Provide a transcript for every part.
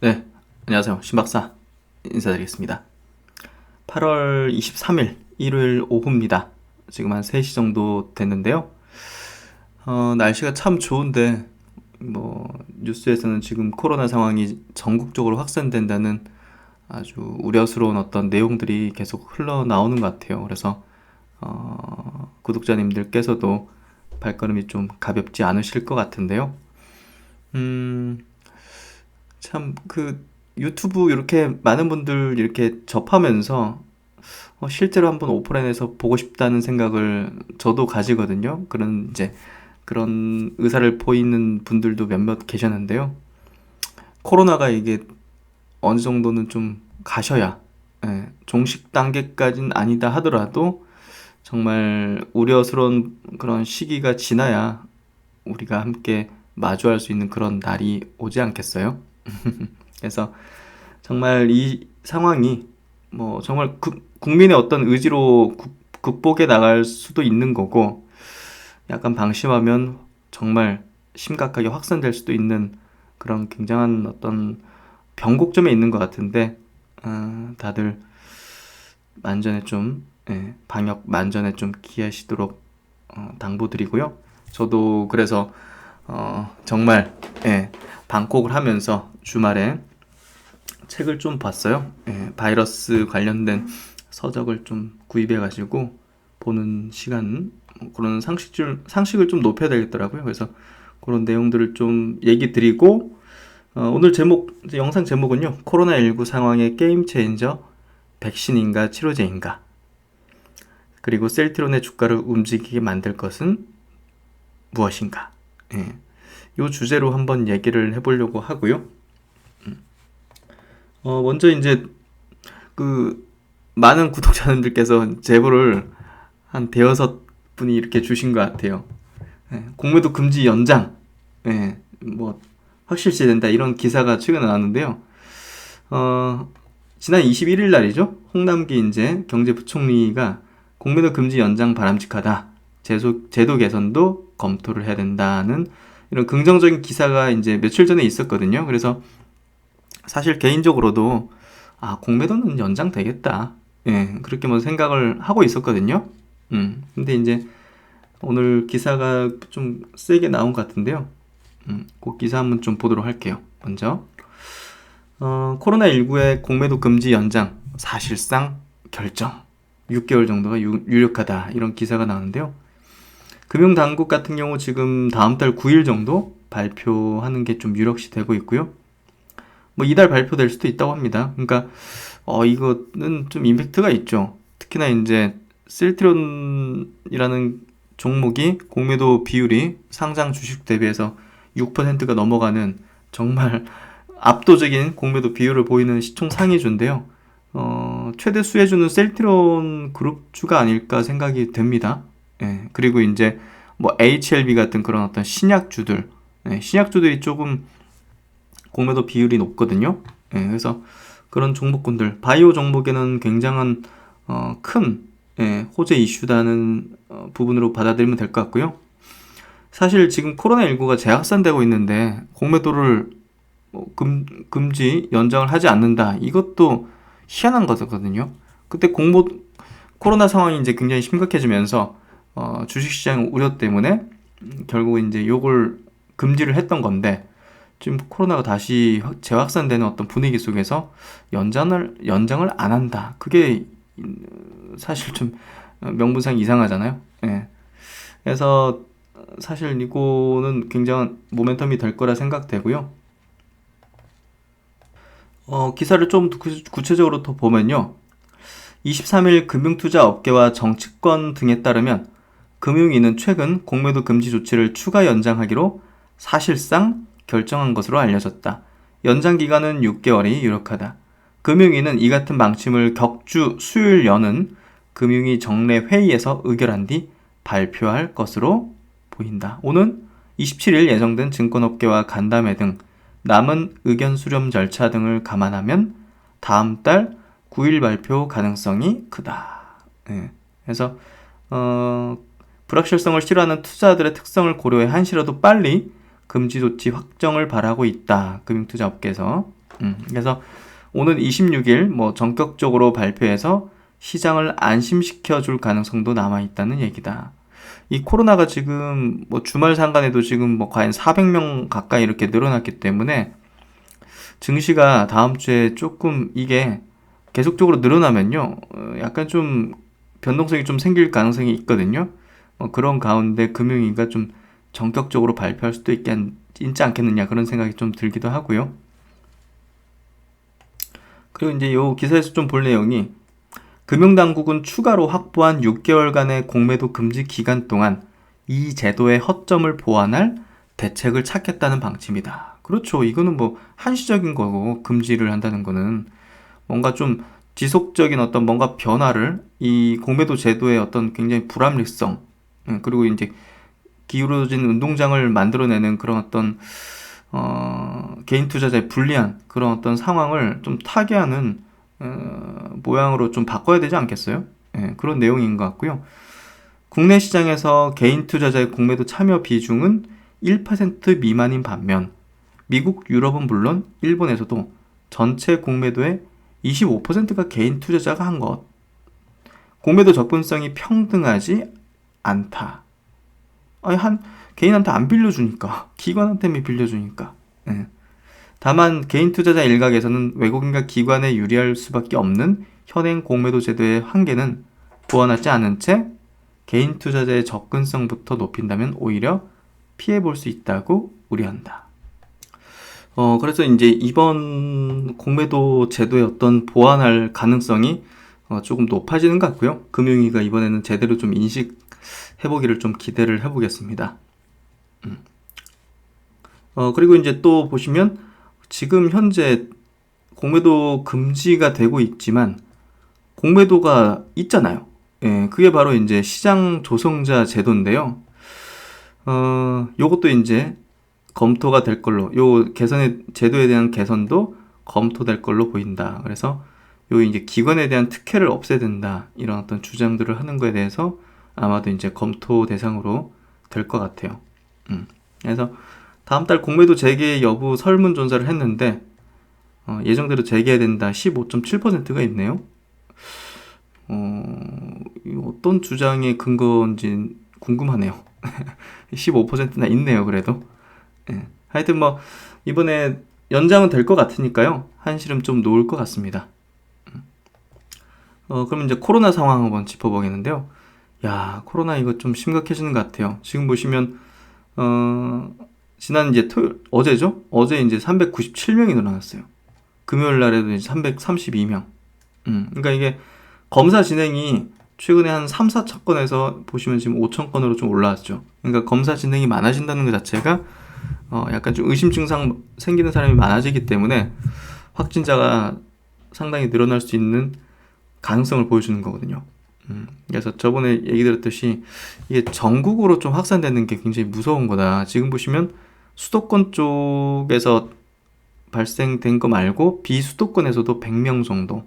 네, 안녕하세요. 신박사 인사드리겠습니다. 8월 23일 일요일 오후입니다. 지금 한 3시 정도 됐는데요. 날씨가 참 좋은데 뉴스에서는 지금 코로나 상황이 전국적으로 확산된다는 아주 우려스러운 어떤 내용들이 계속 흘러나오는 것 같아요. 그래서 구독자님들께서도 발걸음이 좀 가볍지 않으실 것 같은데요. 음, 참 유튜브 이렇게 많은 분들 이렇게 접하면서 실제로 한번 오프라인에서 보고 싶다는 생각을 저도 가지거든요. 그런 의사를 보이는 분들도 몇몇 계셨는데요. 코로나가 이게 어느 정도는 좀 가셔야, 종식 단계까지는 아니다 하더라도 정말 우려스러운 그런 시기가 지나야 우리가 함께 마주할 수 있는 그런 날이 오지 않겠어요? 그래서 정말 이 상황이 정말 국민의 어떤 의지로 극복해 나갈 수도 있는 거고, 약간 방심하면 정말 심각하게 확산될 수도 있는 그런 굉장한 어떤 변곡점에 있는 것 같은데, 다들 만전에 좀, 방역 만전에 좀 기하시도록 당부드리고요. 저도 그래서 정말, 방콕을 하면서 주말에 책을 좀 봤어요. 바이러스 관련된 서적을 좀 구입해가지고 보는 시간, 그런 상식을 좀 높여야 되겠더라고요. 그래서 그런 내용들을 좀 얘기 드리고, 오늘 이제 영상 제목은요, 코로나19 상황의 게임 체인저, 백신인가 치료제인가, 그리고 셀트론의 주가를 움직이게 만들 것은 무엇인가. 이 주제로 한번 얘기를 해보려고 하고요. 먼저 이제 그 많은 구독자님들께서 제보를 한 대여섯 분이 이렇게 주신 것 같아요. 공매도 금지 연장, 확실시된다 이런 기사가 최근에 나왔는데요. 지난 21일 날이죠. 홍남기 이제 경제부총리가 공매도 금지 연장 바람직하다. 제도 개선도 검토를 해야 된다는 이런 긍정적인 기사가 이제 며칠 전에 있었거든요. 그래서 사실 개인적으로도 공매도는 연장되겠다. 그렇게 생각을 하고 있었거든요. 근데 이제 오늘 기사가 좀 세게 나온 것 같은데요. 그 기사 한번 좀 보도록 할게요. 먼저 코로나19의 공매도 금지 연장 사실상 결정 6개월 정도가 유력하다 이런 기사가 나오는데요. 금융당국 같은 경우 지금 다음 달 9일 정도 발표하는 게 좀 유력시 되고 있고요. 이달 발표될 수도 있다고 합니다. 그러니까 이거는 좀 임팩트가 있죠. 특히나 이제 셀트론이라는 종목이 공매도 비율이 상장 주식 대비해서 6%가 넘어가는 정말 압도적인 공매도 비율을 보이는 시총 상위주인데요. 최대 수혜주는 셀트론 그룹주가 아닐까 생각이 됩니다. 그리고 이제 HLB 같은 그런 어떤 신약주들, 신약주들이 조금 공매도 비율이 높거든요. 그래서 그런 종목군들, 바이오 종목에는 굉장한 큰 호재 이슈다는 부분으로 받아들이면 될 것 같고요. 사실 지금 코로나19가 재확산되고 있는데 공매도를 금지 연장을 하지 않는다. 이것도 희한한 거거든요. 그때 코로나 상황이 이제 굉장히 심각해지면서 주식시장 우려 때문에 결국 이제 요걸 금지를 했던 건데, 지금 코로나가 다시 재확산되는 어떤 분위기 속에서 연장을 안 한다. 그게 사실 좀 명분상 이상하잖아요. 그래서 사실 이거는 굉장한 모멘텀이 될 거라 생각되고요. 기사를 좀 구체적으로 더 보면요. 23일 금융투자업계와 정치권 등에 따르면 금융위는 최근 공매도 금지 조치를 추가 연장하기로 사실상 결정한 것으로 알려졌다. 연장 기간은 6개월이 유력하다. 금융위는 이 같은 방침을 격주 수요일 여는 금융위 정례 회의에서 의결한 뒤 발표할 것으로 보인다. 오는 27일 예정된 증권업계와 간담회 등 남은 의견 수렴 절차 등을 감안하면 다음 달 9일 발표 가능성이 크다. 그래서 불확실성을 싫어하는 투자자들의 특성을 고려해 한시라도 빨리 금지 조치 확정을 바라고 있다. 금융투자업계에서. 그래서 오는 26일 뭐 전격적으로 발표해서 시장을 안심시켜 줄 가능성도 남아 있다는 얘기다. 이 코로나가 지금 뭐 주말 상간에도 지금 뭐 과연 400명 가까이 이렇게 늘어났기 때문에 증시가 다음 주에 조금 이게 계속적으로 늘어나면요, 약간 좀 변동성이 좀 생길 가능성이 있거든요. 그런 가운데 금융위가 좀 전격적으로 발표할 수도 있지 않겠느냐, 그런 생각이 좀 들기도 하고요. 그리고 이제 요 기사에서 좀 볼 내용이, 금융당국은 추가로 확보한 6개월간의 공매도 금지 기간 동안 이 제도의 허점을 보완할 대책을 찾겠다는 방침이다. 그렇죠. 이거는 뭐 한시적인 거고, 금지를 한다는 거는 뭔가 좀 지속적인 어떤 뭔가 변화를, 이 공매도 제도의 어떤 굉장히 불합리성, 그리고 이제 기울어진 운동장을 만들어내는 그런 어떤 개인 투자자의 불리한 그런 어떤 상황을 좀 타개하는 모양으로 좀 바꿔야 되지 않겠어요? 그런 내용인 것 같고요. 국내 시장에서 개인 투자자의 공매도 참여 비중은 1% 미만인 반면 미국, 유럽은 물론 일본에서도 전체 공매도의 25%가 개인 투자자가 한 것. 공매도 접근성이 평등하지 않다. 아니, 개인한테 안 빌려주니까, 기관한테만 빌려주니까. 다만 개인 투자자 일각에서는 외국인과 기관에 유리할 수밖에 없는 현행 공매도 제도의 한계는 보완하지 않은 채 개인 투자자의 접근성부터 높인다면 오히려 피해볼 수 있다고 우려한다. 그래서 이제 이번 공매도 제도의 어떤 보완할 가능성이 조금 높아지는 것 같고요. 금융위가 이번에는 제대로 좀 인식해보기를 좀 기대를 해보겠습니다. 그리고 이제 또 보시면 지금 현재 공매도 금지가 되고 있지만 공매도가 있잖아요. 예, 그게 바로 이제 시장 조성자 제도인데요. 요것도 이제 검토가 될 걸로, 요 개선의 제도에 대한 개선도 검토될 걸로 보인다. 그래서 요 이제 기관에 대한 특혜를 없애야 된다, 이런 어떤 주장들을 하는 거에 대해서 아마도 이제 검토 대상으로 될 것 같아요. 그래서 다음 달 공매도 재개 여부 설문조사를 했는데 예정대로 재개해야 된다 15.7%가 있네요. 어떤 주장의 근거인지 궁금하네요. 15%나 있네요, 그래도. 하여튼 뭐 이번에 연장은 될 것 같으니까요, 한시름 좀 놓을 것 같습니다. 그럼 이제 코로나 상황 한번 짚어보겠는데요. 야, 코로나 이거 좀 심각해지는 것 같아요. 지금 보시면 지난 이제 어제죠? 어제 이제 397명이 늘어났어요. 금요일 날에도 이제 332명. 그러니까 이게 검사 진행이 최근에 한 3, 4차건에서 보시면 지금 5,000건으로 좀 올라왔죠. 그러니까 검사 진행이 많아진다는 것 자체가 약간 좀 의심 증상 생기는 사람이 많아지기 때문에 확진자가 상당히 늘어날 수 있는 가능성을 보여주는 거거든요. 그래서 저번에 얘기 드렸듯이 이게 전국으로 좀 확산되는 게 굉장히 무서운 거다. 지금 보시면 수도권 쪽에서 발생된 거 말고 비수도권에서도 100명 정도.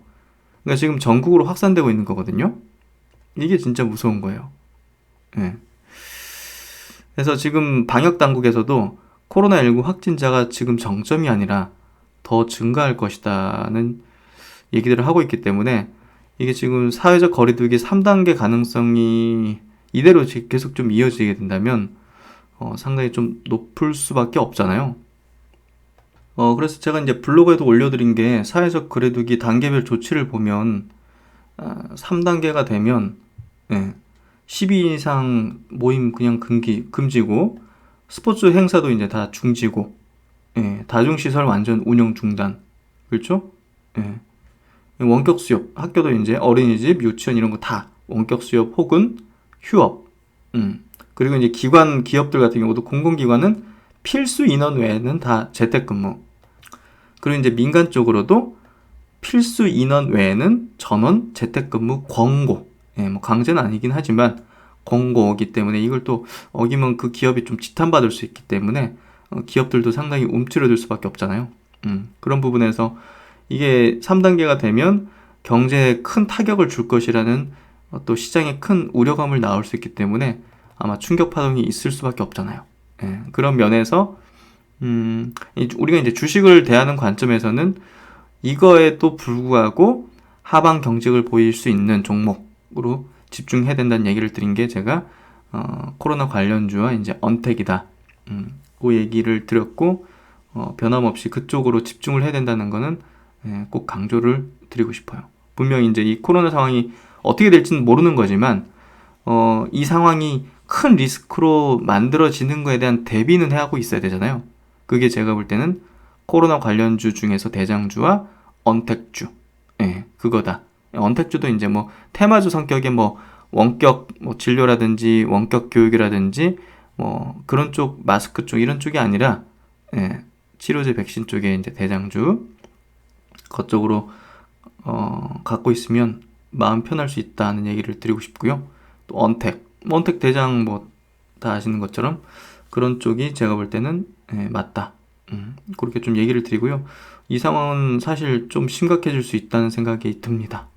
그러니까 지금 전국으로 확산되고 있는 거거든요. 이게 진짜 무서운 거예요. 예. 그래서 지금 방역 당국에서도 코로나19 확진자가 지금 정점이 아니라 더 증가할 것이다는 얘기들을 하고 있기 때문에 이게 지금 사회적 거리두기 3단계 가능성이 이대로 계속 좀 이어지게 된다면 상당히 좀 높을 수밖에 없잖아요. 그래서 제가 이제 블로그에도 올려드린 게, 사회적 거리두기 단계별 조치를 보면 3단계가 되면 12인 이상 모임 그냥 금지고, 스포츠 행사도 이제 다 중지고, 다중시설 완전 운영 중단, 그렇죠? 원격 수업, 학교도 이제 어린이집, 유치원 이런 거 다 원격 수업 혹은 휴업. 그리고 이제 기업들 같은 경우도 공공기관은 필수 인원 외에는 다 재택근무. 그리고 이제 민간 쪽으로도 필수 인원 외에는 전원 재택근무 권고. 뭐 강제는 아니긴 하지만 권고이기 때문에 이걸 또 어기면 그 기업이 좀 지탄받을 수 있기 때문에 기업들도 상당히 움츠러들 수밖에 없잖아요. 그런 부분에서 이게 3단계가 되면 경제에 큰 타격을 줄 것이라는 또 시장에 큰 우려감을 낳을 수 있기 때문에 아마 충격 파동이 있을 수밖에 없잖아요. 그런 면에서 우리가 이제 주식을 대하는 관점에서는 이거에도 불구하고 하방 경직을 보일 수 있는 종목으로 집중해야 된다는 얘기를 드린 게 제가 코로나 관련주와 이제 언택이다. 그 얘기를 드렸고 변함없이 그쪽으로 집중을 해야 된다는 거는 꼭 강조를 드리고 싶어요. 분명히 이제 이 코로나 상황이 어떻게 될지는 모르는 거지만 이 상황이 큰 리스크로 만들어지는 거에 대한 대비는 하고 있어야 되잖아요. 그게 제가 볼 때는 코로나 관련주 중에서 대장주와 언택주, 그거다. 언택주도 이제 뭐 테마주 성격의 뭐 원격 뭐 진료라든지 원격 교육이라든지 뭐 그런 쪽 마스크 쪽 이런 쪽이 아니라 치료제 백신 쪽에 이제 대장주 그쪽으로 갖고 있으면 마음 편할 수 있다는 얘기를 드리고 싶고요. 또 언택 대장 뭐 다 아시는 것처럼 그런 쪽이 제가 볼 때는 맞다. 그렇게 좀 얘기를 드리고요. 이 상황은 사실 좀 심각해질 수 있다는 생각이 듭니다.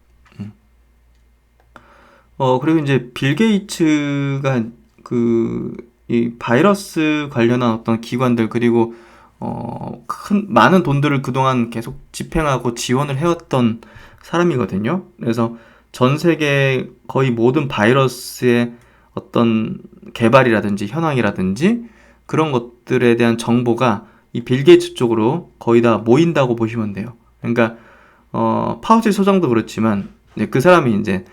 그리고 이제 빌 게이츠가 이 바이러스 관련한 어떤 기관들 그리고 많은 돈들을 그동안 계속 집행하고 지원을 해왔던 사람이거든요. 그래서 전 세계 거의 모든 바이러스의 어떤 개발이라든지 현황이라든지 그런 것들에 대한 정보가 이 빌 게이츠 쪽으로 거의 다 모인다고 보시면 돼요. 그러니까 파우치 소장도 그렇지만 그 사람이 이제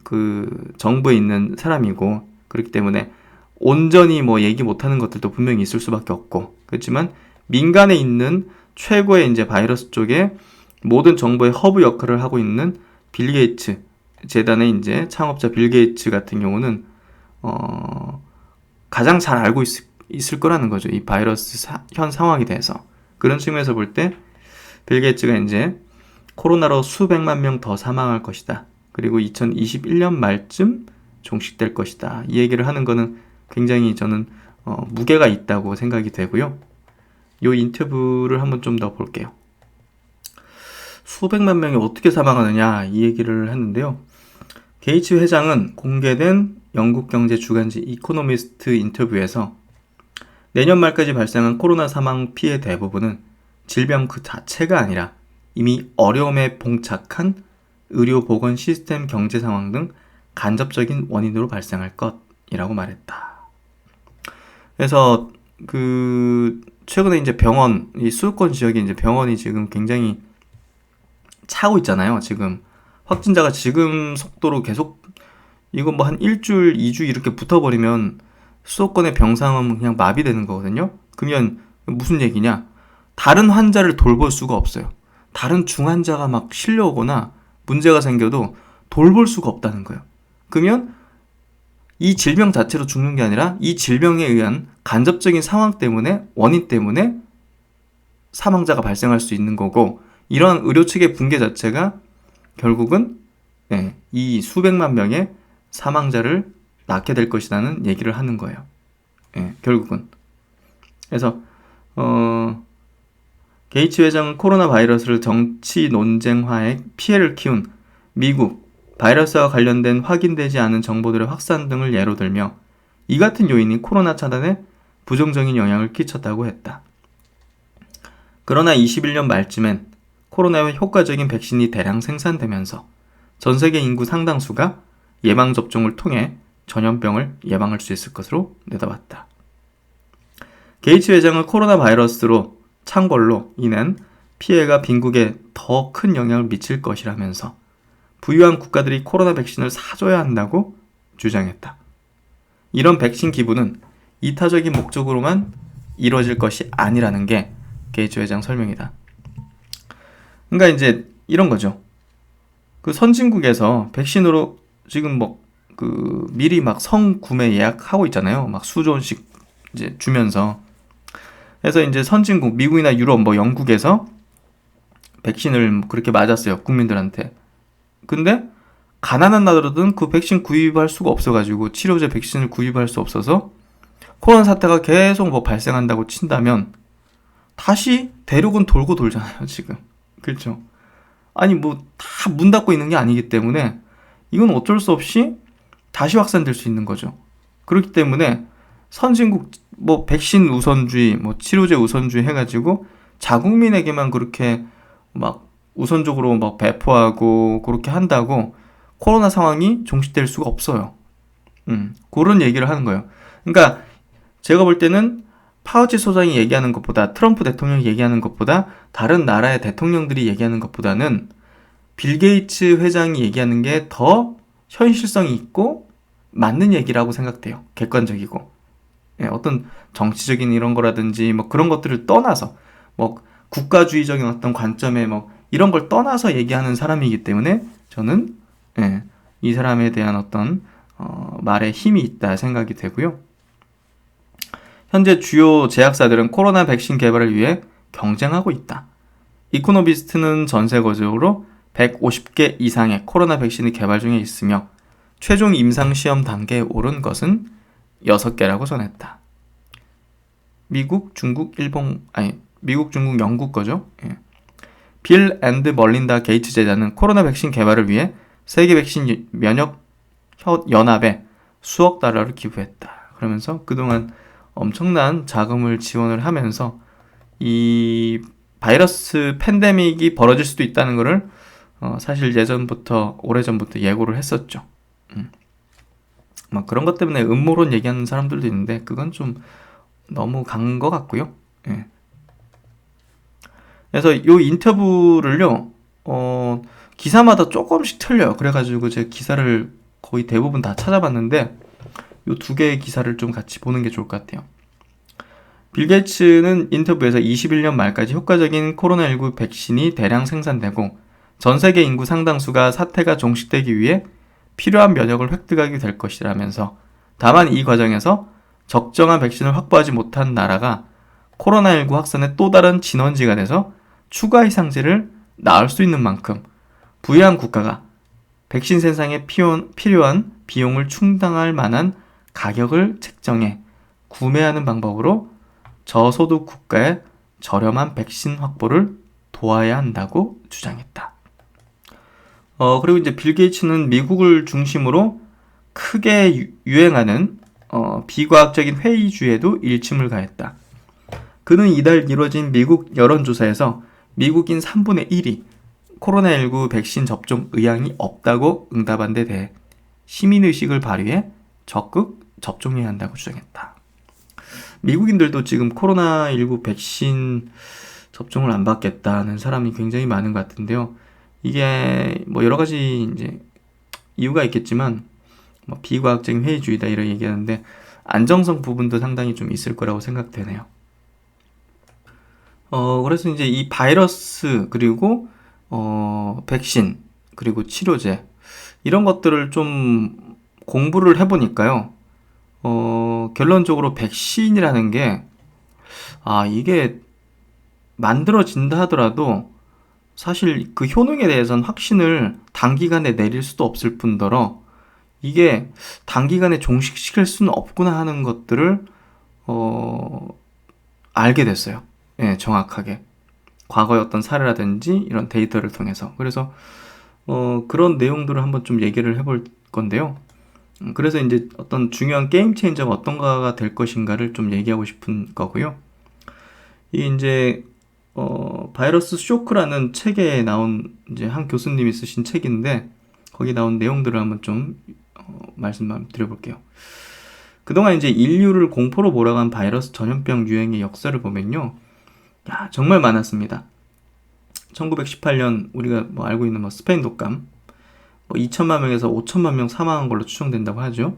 그 정부에 있는 사람이고 그렇기 때문에 온전히 뭐 얘기 못하는 것들도 분명히 있을 수밖에 없고 그렇지만 민간에 있는 최고의 이제 바이러스 쪽에 모든 정보의 허브 역할을 하고 있는 빌 게이츠 재단의 이제 창업자 빌 게이츠 같은 경우는 가장 잘 알고 있을 거라는 거죠. 이 바이러스 현 상황에 대해서. 그런 측면에서 볼 때 빌 게이츠가 이제 코로나로 수백만 명 더 사망할 것이다. 그리고 2021년 말쯤 종식될 것이다. 이 얘기를 하는 거는 굉장히 저는 무게가 있다고 생각이 되고요. 이 인터뷰를 한번 좀 더 볼게요. 수백만 명이 어떻게 사망하느냐 이 얘기를 했는데요. 게이츠 회장은 공개된 영국 경제 주간지 이코노미스트 인터뷰에서 내년 말까지 발생한 코로나 사망 피해 대부분은 질병 그 자체가 아니라 이미 어려움에 봉착한 의료 보건 시스템 경제 상황 등 간접적인 원인으로 발생할 것이라고 말했다. 그래서 최근에 이제 병원, 이 수도권 지역에 이제 병원이 지금 굉장히 차고 있잖아요. 지금 확진자가 지금 속도로 계속 이거 뭐 한 일주일, 2주 이렇게 붙어버리면 수도권의 병상은 그냥 마비되는 거거든요. 그러면 무슨 얘기냐? 다른 환자를 돌볼 수가 없어요. 다른 중환자가 막 실려오거나 문제가 생겨도 돌볼 수가 없다는 거예요. 그러면 이 질병 자체로 죽는 게 아니라 이 질병에 의한 간접적인 상황 때문에 원인 때문에 사망자가 발생할 수 있는 거고 이러한 의료 체계 붕괴 자체가 결국은 이 수백만 명의 사망자를 낳게 될 것이라는 얘기를 하는 거예요. 결국은. 그래서 게이츠 회장은 코로나 바이러스를 정치 논쟁화에 피해를 키운 미국 바이러스와 관련된 확인되지 않은 정보들의 확산 등을 예로 들며 이 같은 요인이 코로나 차단에 부정적인 영향을 끼쳤다고 했다. 그러나 21년 말쯤엔 코로나의 효과적인 백신이 대량 생산되면서 전 세계 인구 상당수가 예방접종을 통해 전염병을 예방할 수 있을 것으로 내다봤다. 게이츠 회장은 코로나 바이러스로 창궐로 인한 피해가 빈국에 더 큰 영향을 미칠 것이라면서 부유한 국가들이 코로나 백신을 사줘야 한다고 주장했다. 이런 백신 기부는 이타적인 목적으로만 이루어질 것이 아니라는 게 게이츠 회장 설명이다. 그러니까 이제 이런 거죠. 그 선진국에서 백신으로 지금 미리 막 성구매 예약하고 있잖아요. 막 수조 원씩 이제 주면서. 그래서 이제 선진국, 미국이나 유럽, 영국에서 백신을 그렇게 맞았어요. 국민들한테. 근데 가난한 나라들은 그 백신 구입할 수가 없어가지고 치료제 백신을 구입할 수 없어서 코로나 사태가 계속 발생한다고 친다면 다시 대륙은 돌고 돌잖아요. 지금. 그렇죠. 아니 다 문 닫고 있는 게 아니기 때문에 이건 어쩔 수 없이 다시 확산될 수 있는 거죠. 그렇기 때문에 선진국 뭐 백신 우선주의, 뭐 치료제 우선주의 해가지고 자국민에게만 그렇게 막 우선적으로 막 배포하고 그렇게 한다고 코로나 상황이 종식될 수가 없어요. 그런 얘기를 하는 거예요. 그러니까 제가 볼 때는 파우치 소장이 얘기하는 것보다, 트럼프 대통령이 얘기하는 것보다, 다른 나라의 대통령들이 얘기하는 것보다는 빌 게이츠 회장이 얘기하는 게 더 현실성이 있고 맞는 얘기라고 생각돼요. 객관적이고. 예, 어떤 정치적인 이런 거라든지 뭐 그런 것들을 떠나서 뭐 국가주의적인 어떤 관점에 뭐 이런 걸 떠나서 얘기하는 사람이기 때문에 저는 예, 이 사람에 대한 어떤 말에 힘이 있다 생각이 되고요. 현재 주요 제약사들은 코로나 백신 개발을 위해 경쟁하고 있다. 이코노미스트는 전 세계적으로 150개 이상의 코로나 백신이 개발 중에 있으며 최종 임상 시험 단계에 오른 것은 6개라고 전했다. 미국, 중국, 영국 거죠. 예. 빌 앤드 멀린다 게이츠 제자는 코로나 백신 개발을 위해 세계 백신 면역 연합에 수억 달러를 기부했다. 그러면서 그동안 엄청난 자금을 지원을 하면서 이 바이러스 팬데믹이 벌어질 수도 있다는 것을 사실 오래전부터 예고를 했었죠. 막 그런 것 때문에 음모론 얘기하는 사람들도 있는데 그건 좀 너무 간 것 같고요. 예. 그래서 이 인터뷰를요, 기사마다 조금씩 틀려요. 그래가지고 제가 기사를 거의 대부분 다 찾아봤는데 이 두 개의 기사를 좀 같이 보는 게 좋을 것 같아요. 빌 게이츠는 인터뷰에서 21년 말까지 효과적인 코로나19 백신이 대량 생산되고 전 세계 인구 상당수가 사태가 종식되기 위해 필요한 면역을 획득하게 될 것이라면서, 다만 이 과정에서 적정한 백신을 확보하지 못한 나라가 코로나19 확산의 또 다른 진원지가 돼서 추가 희생자를 낳을 수 있는 만큼 부유한 국가가 백신 생산에 필요한 비용을 충당할 만한 가격을 책정해 구매하는 방법으로 저소득 국가의 저렴한 백신 확보를 도와야 한다고 주장했다. 그리고 이제 빌 게이츠는 미국을 중심으로 크게 유행하는 비과학적인 회의주의에도 일침을 가했다. 그는 이달 이뤄진 미국 여론조사에서 미국인 3분의 1이 코로나19 백신 접종 의향이 없다고 응답한 데 대해 시민의식을 발휘해 적극 접종해야 한다고 주장했다. 미국인들도 지금 코로나19 백신 접종을 안 받겠다는 사람이 굉장히 많은 것 같은데요. 이게 뭐 여러 가지 이제 이유가 있겠지만 뭐 비과학적인 회의주의다 이런 얘기하는데 안정성 부분도 상당히 좀 있을 거라고 생각되네요. 그래서 이제 이 바이러스 그리고 백신 그리고 치료제 이런 것들을 좀 공부를 해보니까요. 결론적으로 백신이라는 게 이게 만들어진다 하더라도 사실 그 효능에 대해서는 확신을 단기간에 내릴 수도 없을 뿐더러 이게 단기간에 종식시킬 수는 없구나 하는 것들을 알게 됐어요. 예, 정확하게. 과거의 어떤 사례라든지 이런 데이터를 통해서. 그래서 그런 내용들을 한번 좀 얘기를 해볼 건데요. 그래서 이제 어떤 중요한 게임 체인저가 어떤가가 될 것인가를 좀 얘기하고 싶은 거고요. 이 이제 바이러스 쇼크라는 책에 나온 이제 한 교수님이 쓰신 책인데 거기 나온 내용들을 한번 좀 말씀 드려볼게요. 그동안 이제 인류를 공포로 몰아간 바이러스 전염병 유행의 역사를 보면요, 정말 많았습니다. 1918년 우리가 뭐 알고 있는 뭐 스페인 독감, 뭐 2천만 명에서 5천만 명 사망한 걸로 추정된다고 하죠.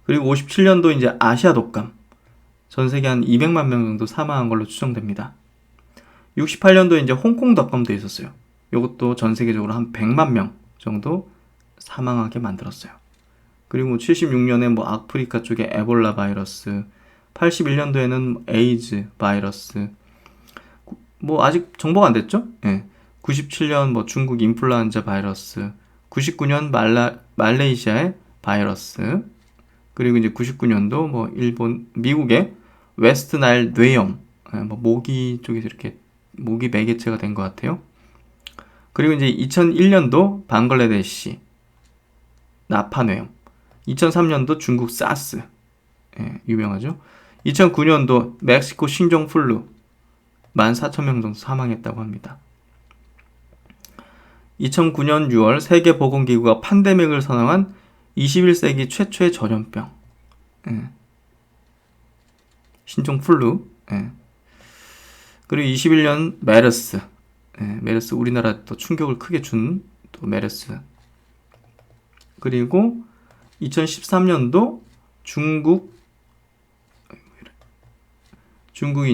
그리고 57년도 이제 아시아 독감, 전 세계 한 200만 명 정도 사망한 걸로 추정됩니다. 68년도에 이제 홍콩 독감도 있었어요. 이것도 전 세계적으로 한 100만 명 정도 사망하게 만들었어요. 그리고 76년에 뭐 아프리카 쪽에 에볼라 바이러스, 81년도에는 에이즈 바이러스, 뭐 아직 정보가 안 됐죠? 예. 97년 뭐 중국 인플루엔자 바이러스, 99년 말레이시아의 바이러스, 그리고 이제 99년도 뭐 미국의 웨스트 나일 뇌염, 뭐 모기 쪽에서 이렇게 모기 매개체가 된 것 같아요. 그리고 이제 2001년도 방글라데시 나파뇌염, 2003년도 중국 사스, 유명하죠. 2009년도 멕시코 신종 플루 14,000명 정도 사망했다고 합니다. 2009년 6월 세계보건기구가 팬데믹을 선언한 21세기 최초의 전염병. 신종 플루. 그리고 21년 메르스. 메르스 우리나라 또 충격을 크게 준 또 메르스. 그리고 2013년도 중국이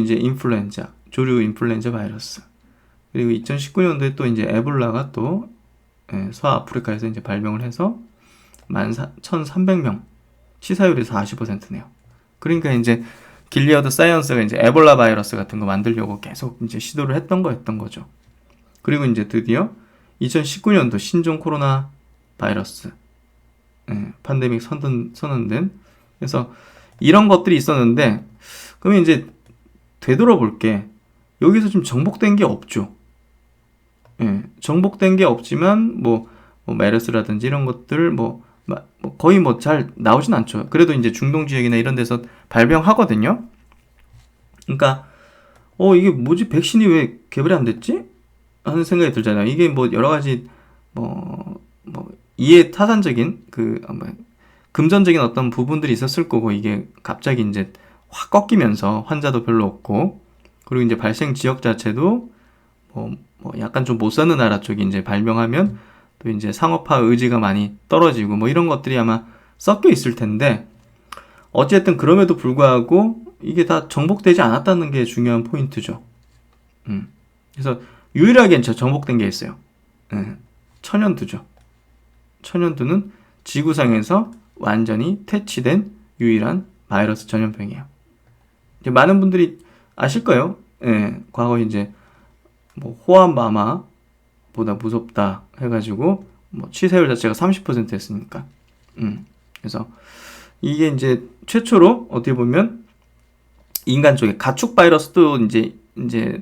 이제 인플루엔자, 조류 인플루엔자 바이러스. 그리고 2019년도에 또 이제 에볼라가 또 서아프리카에서 이제 발병을 해서 11,300명, 치사율이 40%네요. 그러니까 이제 길리어드 사이언스가 이제 에볼라 바이러스 같은 거 만들려고 계속 이제 시도를 했던 거죠. 그리고 이제 드디어 2019년도 신종 코로나 바이러스 팬데믹 선언된. 그래서 이런 것들이 있었는데, 그러면 이제 되돌아볼게. 여기서 좀 정복된 게 없죠. 정복된 게 없지만 뭐 메르스라든지 이런 것들 거의 잘 나오진 않죠. 그래도 이제 중동 지역이나 이런 데서 발병하거든요. 그러니까 이게 뭐지, 백신이 왜 개발이 안 됐지? 하는 생각이 들잖아요. 이게 뭐 여러 가지 이해 타산적인 금전적인 어떤 부분들이 있었을 거고, 이게 갑자기 이제 확 꺾이면서 환자도 별로 없고, 그리고 이제 발생 지역 자체도 약간 좀 못 사는 나라 쪽이 이제 발병하면 또 이제 상업화 의지가 많이 떨어지고 뭐 이런 것들이 아마 섞여 있을 텐데, 어쨌든 그럼에도 불구하고 이게 다 정복되지 않았다는 게 중요한 포인트죠. 그래서 유일하게 정복된 게 있어요. 천연두죠. 천연두는 지구상에서 완전히 퇴치된 유일한 바이러스 전염병이에요. 이제 많은 분들이 아실 거예요. 과거 이제 호암마마보다 무섭다 해가지고 치사율 자체가 30%였으니까. 그래서 이게 이제 최초로 어떻게 보면 인간 쪽에 가축 바이러스도 이제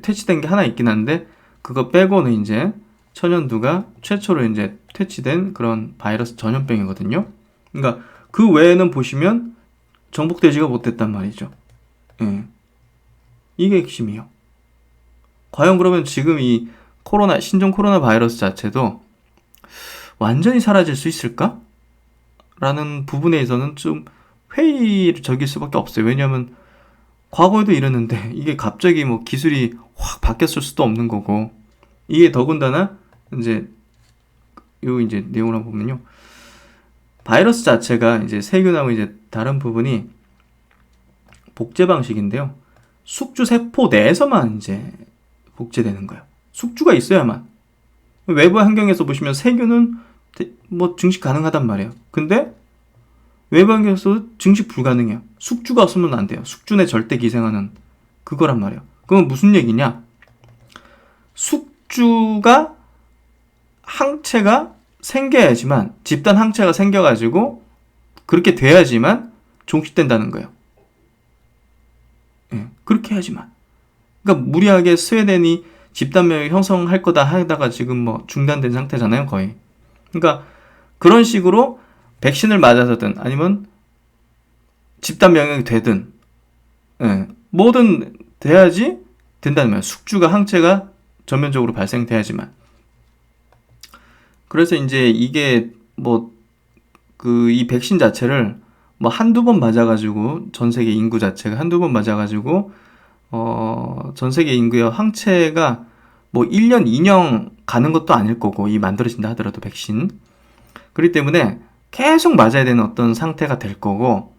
퇴치된 게 하나 있긴 한데, 그거 빼고는 이제 천연두가 최초로 이제 퇴치된 그런 바이러스 전염병이거든요. 그러니까 그 외에는 보시면 정복되지가 못했단 말이죠. 이게 핵심이에요. 과연 그러면 지금 이 신종 코로나 바이러스 자체도 완전히 사라질 수 있을까? 라는 부분에 있어서는 좀 회의를 적일 수밖에 없어요. 왜냐하면 과거에도 이랬는데 이게 갑자기 기술이 확 바뀌었을 수도 없는 거고, 이게 더군다나 이제 내용을 한번 보면요, 바이러스 자체가 이제 세균하고 이제 다른 부분이 복제 방식인데요, 숙주 세포 내에서만 이제 복제되는 거예요. 숙주가 있어야만. 외부 환경에서 보시면 세균은 증식 가능하단 말이에요. 근데 외부 환경에서 증식 불가능해요. 숙주가 없으면 안 돼요. 숙주 내 절대 기생하는 그거란 말이에요. 그건 무슨 얘기냐? 숙주가 항체가 생겨야지만, 집단 항체가 생겨가지고 그렇게 돼야지만 종식된다는 거예요. 그렇게 해야지만. 그러니까 무리하게 스웨덴이 집단 면역 형성할 거다 하다가 지금 중단된 상태잖아요, 거의. 그러니까 그런 식으로 백신을 맞아서든 아니면 집단 면역이 되든 뭐든 돼야지 된다는 거예요. 숙주가 항체가 전면적으로 발생돼야지만. 그래서 이제 이게 이 백신 자체를 한두 번 맞아가지고, 전 세계 인구 자체가 한두 번 맞아가지고 전 세계 인구의 항체가 1년, 2년 가는 것도 아닐 거고, 이 만들어진다 하더라도 백신. 그렇기 때문에 계속 맞아야 되는 어떤 상태가 될 거고,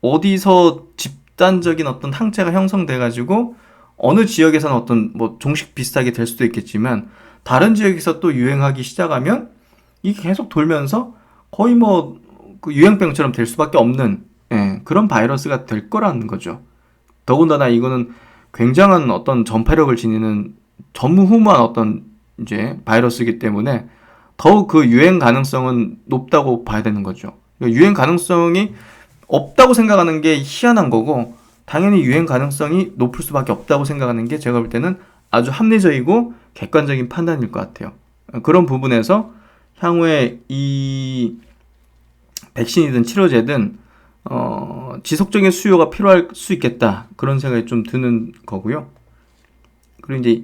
어디서 집단적인 어떤 항체가 형성돼가지고 어느 지역에서는 어떤 종식 비슷하게 될 수도 있겠지만, 다른 지역에서 또 유행하기 시작하면 이게 계속 돌면서 거의 그 유행병처럼 될 수밖에 없는 그런 바이러스가 될 거라는 거죠. 더군다나 이거는 굉장한 어떤 전파력을 지니는 전무후무한 어떤 이제 바이러스이기 때문에 더욱 그 유행 가능성은 높다고 봐야 되는 거죠. 유행 가능성이 없다고 생각하는 게 희한한 거고, 당연히 유행 가능성이 높을 수밖에 없다고 생각하는 게 제가 볼 때는 아주 합리적이고 객관적인 판단일 것 같아요. 그런 부분에서 향후에 이 백신이든 치료제든 지속적인 수요가 필요할 수 있겠다. 그런 생각이 좀 드는 거고요. 그리고 이제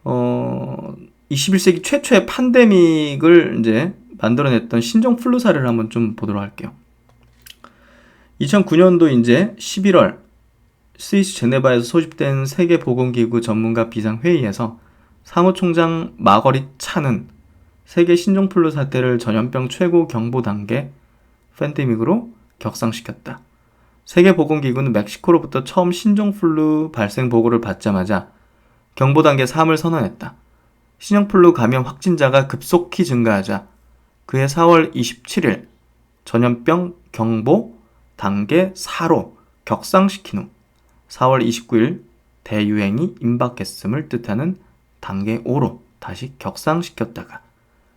21세기 최초의 팬데믹을 이제 만들어냈던 신종 플루 사례를 한번 좀 보도록 할게요. 2009년도 이제 11월 스위스 제네바에서 소집된 세계보건기구 전문가 비상회의에서 사무총장 마거릿 차는 세계 신종플루 사태를 전염병 최고 경보 단계 팬데믹으로 격상시켰다. 세계보건기구는 멕시코로부터 처음 신종플루 발생 보고를 받자마자 경보 단계 3을 선언했다. 신종플루 감염 확진자가 급속히 증가하자 그해 4월 27일 전염병 경보 단계 4로 격상시킨 후 4월 29일 대유행이 임박했음을 뜻하는 단계 5로 다시 격상시켰다가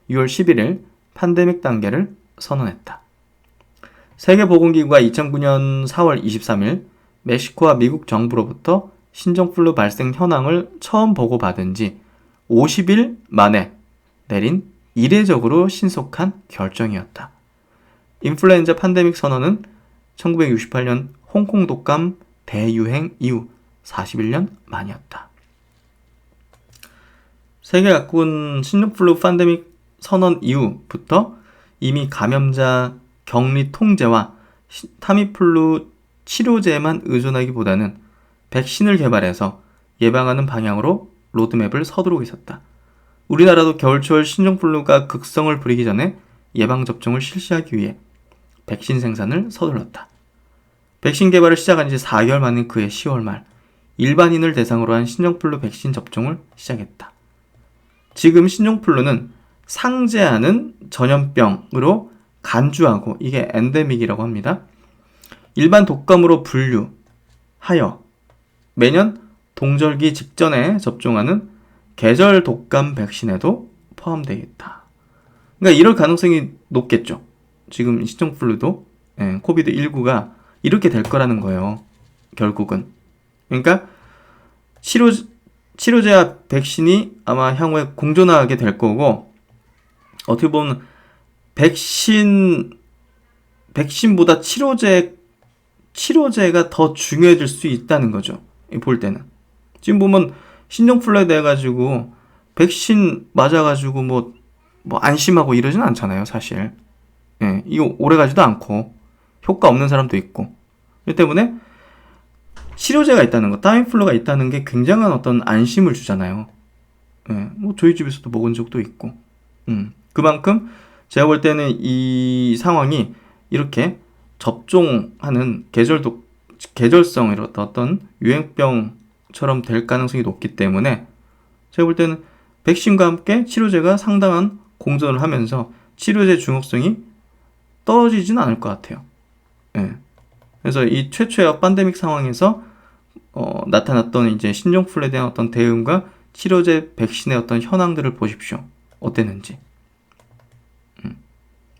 6월 11일 팬데믹 단계를 선언했다. 세계보건기구가 2009년 4월 23일 멕시코와 미국 정부로부터 신종플루 발생 현황을 처음 보고받은 지 50일 만에 내린 이례적으로 신속한 결정이었다. 인플루엔자 팬데믹 선언은 1968년 홍콩 독감 대유행 이후 41년 만이었다. 세계 각국은 신종플루 팬데믹 선언 이후부터 이미 감염자 격리 통제와 타미플루 치료제에만 의존하기보다는 백신을 개발해서 예방하는 방향으로 로드맵을 서두르고 있었다. 우리나라도 겨울철 신종플루가 극성을 부리기 전에 예방접종을 실시하기 위해 백신 생산을 서둘렀다. 백신 개발을 시작한 지 4개월 만인 그해 10월 말 일반인을 대상으로 한 신종플루 백신 접종을 시작했다. 지금 신종플루는 상재하는 전염병으로 간주하고 이게 엔데믹이라고 합니다. 일반 독감으로 분류하여 매년 동절기 직전에 접종하는 계절 독감 백신에도 포함되어 있다. 그러니까 이럴 가능성이 높겠죠. 지금 신종플루도 코비드19가 이렇게 될 거라는 거예요. 결국은. 그러니까 치료제와 백신이 아마 향후에 공존하게 될 거고 어떻게 보면 백신보다 치료제가 더 중요해질 수 있다는 거죠. 볼 때는. 지금 보면 신종플루에 대해 가지고 백신 맞아가지고 뭐 안심하고 이러진 않잖아요, 사실. 예, 이거 오래가지도 않고 효과 없는 사람도 있고. 그렇기 때문에 치료제가 있다는 거, 타미플루가 있다는 게 굉장한 어떤 안심을 주잖아요. 예, 뭐 저희 집에서도 먹은 적도 있고. 그만큼 제가 볼 때는 이 상황이 이렇게 접종하는 계절성 이런 어떤 유행병처럼 될 가능성이 높기 때문에 제가 볼 때는 백신과 함께 치료제가 상당한 공존을 하면서 치료제 중독성이 떨어지진 않을 것 같아요. 예. 그래서 이 최초의 팬데믹 상황에서 나타났던 이제 신종플루에 대한 어떤 대응과 치료제 백신의 어떤 현황들을 보십시오. 어땠는지.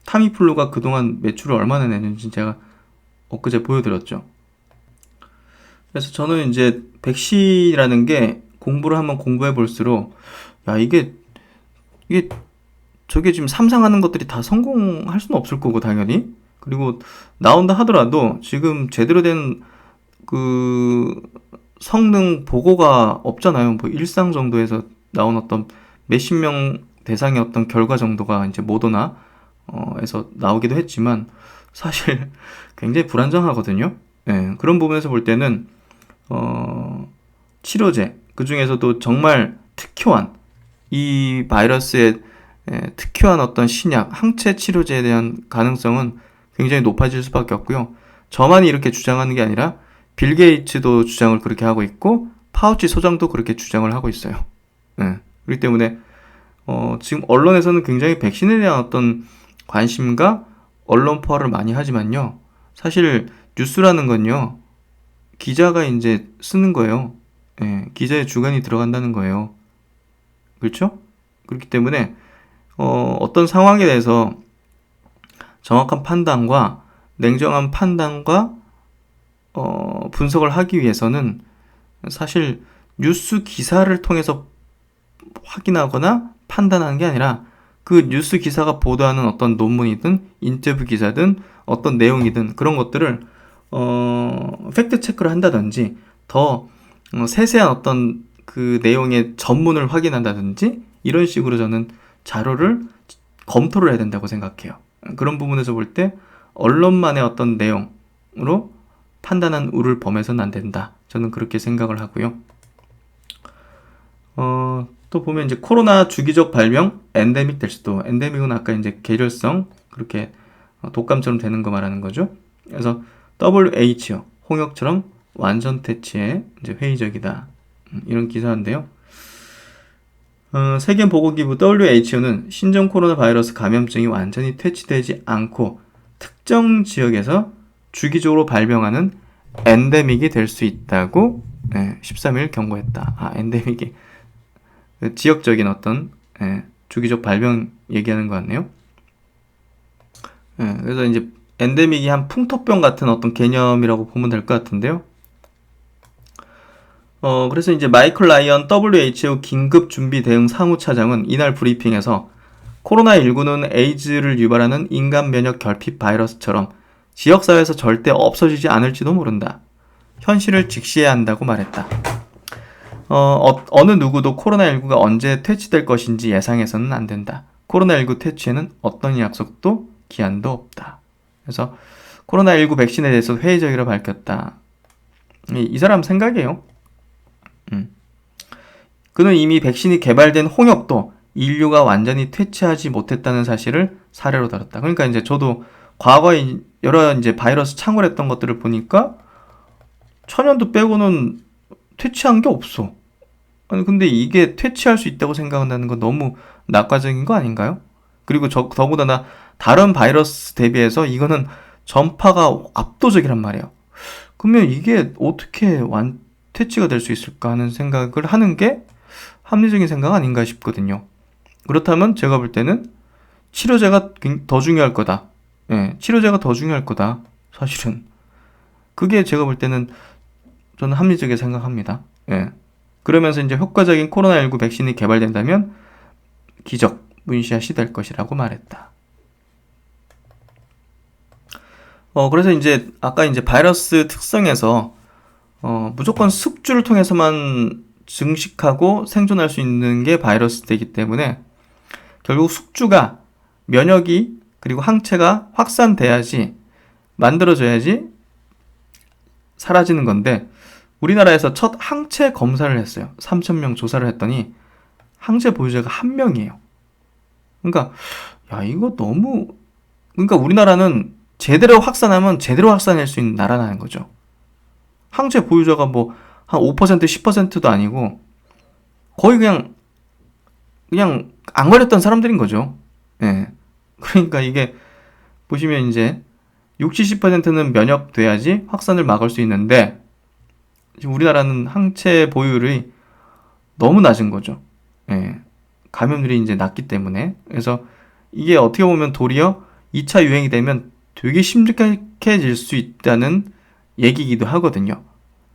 타미플루가 그동안 매출을 얼마나 내는지 제가 엊그제 보여드렸죠. 그래서 저는 이제 백신이라는 게 공부를 한번 공부해 볼수록 야 이게 저게 지금 상상하는 것들이 다 성공할 수는 없을 거고 당연히 그리고 나온다 하더라도 지금 제대로 된 그 성능 보고가 없잖아요. 뭐 일상 정도에서 나온 어떤 몇십 명 대상의 어떤 결과 정도가 이제 모더나 에서 나오기도 했지만 사실 굉장히 불안정하거든요. 예, 그런 부분에서 볼 때는 치료제 그 중에서도 정말 특효한 이 바이러스의 특효한 어떤 신약 항체 치료제에 대한 가능성은 굉장히 높아질 수밖에 없고요. 저만이 이렇게 주장하는 게 아니라 빌 게이츠도 주장을 그렇게 하고 있고 파우치 소장도 그렇게 주장을 하고 있어요. 예, 그렇기 때문에 지금 언론에서는 굉장히 백신에 대한 어떤 관심과 언론포화를 많이 하지만요. 사실 뉴스라는 건요. 기자가 이제 쓰는 거예요. 예, 기자의 주관이 들어간다는 거예요. 그렇죠? 그렇기 때문에 어떤 상황에 대해서 정확한 판단과 냉정한 판단과 분석을 하기 위해서는 사실 뉴스 기사를 통해서 확인하거나 판단하는 게 아니라 그 뉴스 기사가 보도하는 어떤 논문이든 인터뷰 기사든 어떤 내용이든 그런 것들을 팩트 체크를 한다든지 더 세세한 어떤 그 내용의 전문을 확인한다든지 이런 식으로 저는 자료를 검토를 해야 된다고 생각해요. 그런 부분에서 볼 때 언론만의 어떤 내용으로 판단한 우를 범해서는 안 된다. 저는 그렇게 생각을 하고요. 또 보면 이제 코로나 주기적 발병, 엔데믹 될 수도. 엔데믹은 아까 이제 계절성 그렇게 독감처럼 되는 거 말하는 거죠. 그래서 WHO 홍역처럼 완전 퇴치에 이제 회의적이다. 이런 기사인데요. 세계보건기구 WHO는 신종 코로나 바이러스 감염증이 완전히 퇴치되지 않고 특정 지역에서 주기적으로 발병하는 엔데믹이 될 수 있다고 13일 경고했다. 엔데믹이 지역적인 어떤 주기적 발병 얘기하는 것 같네요. 그래서 이제 엔데믹이 한 풍토병 같은 어떤 개념이라고 보면 될 것 같은데요. 그래서 이제 마이클 라이언 WHO 긴급 준비 대응 상무차장은 이날 브리핑에서 코로나19는 에이즈를 유발하는 인간 면역 결핍 바이러스처럼 지역사회에서 절대 없어지지 않을지도 모른다. 현실을 직시해야 한다고 말했다. 어느 누구도 코로나19가 언제 퇴치될 것인지 예상해서는 안 된다. 코로나19 퇴치에는 어떤 약속도 기한도 없다. 그래서 코로나19 백신에 대해서 회의적이라 밝혔다. 이 사람 생각이에요. 그는 이미 백신이 개발된 홍역도 인류가 완전히 퇴치하지 못했다는 사실을 사례로 들었다. 그러니까 이제 저도 과거에 여러 이제 바이러스 창궐했던 것들을 보니까 천연두 빼고는 퇴치한 게 없어. 아니 근데 이게 퇴치할 수 있다고 생각한다는 건 너무 낙관적인 거 아닌가요? 그리고 더군다나 다른 바이러스 대비해서 이거는 전파가 압도적이란 말이에요. 그러면 이게 어떻게 퇴치가 될 수 있을까 하는 생각을 하는 게 합리적인 생각 아닌가 싶거든요. 그렇다면 제가 볼 때는 치료제가 더 중요할 거다. 치료제가 더 중요할 거다. 사실은. 그게 제가 볼 때는 저는 합리적이게 생각합니다. 그러면서 이제 효과적인 코로나19 백신이 개발된다면 기적, 문시아시 될 것이라고 말했다. 그래서 이제 아까 이제 바이러스 특성에서 무조건 숙주를 통해서만 증식하고 생존할 수 있는 게 바이러스 되기 때문에 결국 숙주가 면역이 그리고 항체가 확산돼야지 만들어져야지 사라지는 건데 우리나라에서 첫 항체 검사를 했어요. 3,000명 조사를 했더니 항체 보유자가 1명이에요. 그러니까 야 이거 너무 그러니까 우리나라는 제대로 확산하면 제대로 확산할 수 있는 나라라는 거죠. 항체 보유자가 뭐 한 5% 10%도 아니고 거의 그냥 안 걸렸던 사람들인 거죠. 그러니까 이게 보시면 이제 60, 70%는 면역돼야지 확산을 막을 수 있는데 지금 우리나라는 항체 보유율이 너무 낮은 거죠. 감염률이 이제 낮기 때문에. 그래서 이게 어떻게 보면 도리어 2차 유행이 되면 되게 심각해질 수 있다는 얘기이기도 하거든요.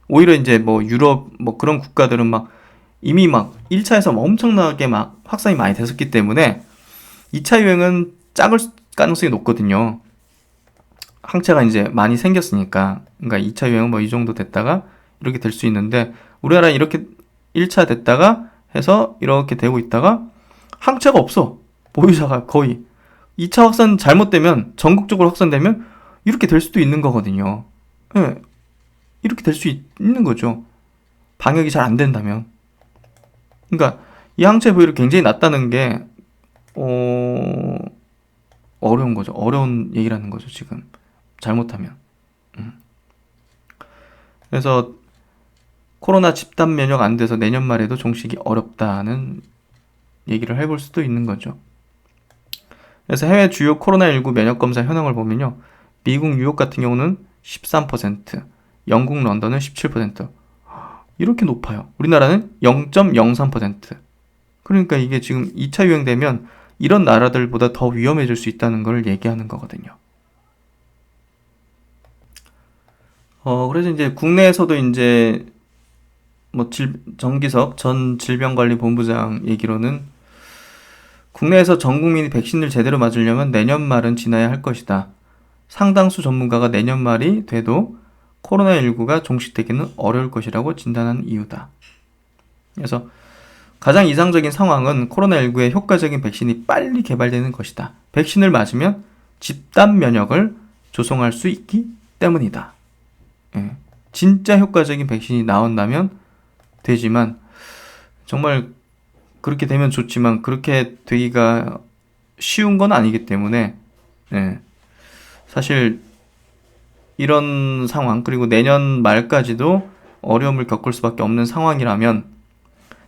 오히려 이제 뭐 유럽 뭐 그런 국가들은 막 이미 막 1차에서 엄청나게 막 확산이 많이 됐었기 때문에 2차 유행은 작을 가능성이 높거든요. 항체가 이제 많이 생겼으니까. 그러니까 2차 유행은 뭐 이 정도 됐다가 이렇게 될 수 있는데 우리나라는 이렇게 1차 됐다가 해서 이렇게 되고 있다가 항체가 없어. 보유자가 거의. 2차 확산 잘못되면 전국적으로 확산되면 이렇게 될 수도 있는 거거든요. 이렇게 될 수 있는 거죠. 방역이 잘 안 된다면. 그러니까 이 항체 보유율이 굉장히 낮다는 게 어려운 거죠. 어려운 얘기라는 거죠. 지금 잘못하면. 그래서 코로나 집단 면역 안 돼서 내년 말에도 종식이 어렵다는 얘기를 해볼 수도 있는 거죠. 그래서 해외 주요 코로나19 면역검사 현황을 보면요. 미국 뉴욕 같은 경우는 13%, 영국 런던은 17%. 이렇게 높아요. 우리나라는 0.03%. 그러니까 이게 지금 2차 유행되면 이런 나라들보다 더 위험해질 수 있다는 걸 얘기하는 거거든요. 그래서 이제 국내에서도 이제 뭐 정기석 전 질병관리본부장 얘기로는 국내에서 전 국민이 백신을 제대로 맞으려면 내년 말은 지나야 할 것이다. 상당수 전문가가 내년 말이 돼도 코로나19가 종식되기는 어려울 것이라고 진단한 이유다. 그래서 가장 이상적인 상황은 코로나19의 효과적인 백신이 빨리 개발되는 것이다. 백신을 맞으면 집단 면역을 조성할 수 있기 때문이다. 예. 진짜 효과적인 백신이 나온다면 되지만 정말 그렇게 되면 좋지만 그렇게 되기가 쉬운 건 아니기 때문에 예. 사실 이런 상황 그리고 내년 말까지도 어려움을 겪을 수밖에 없는 상황이라면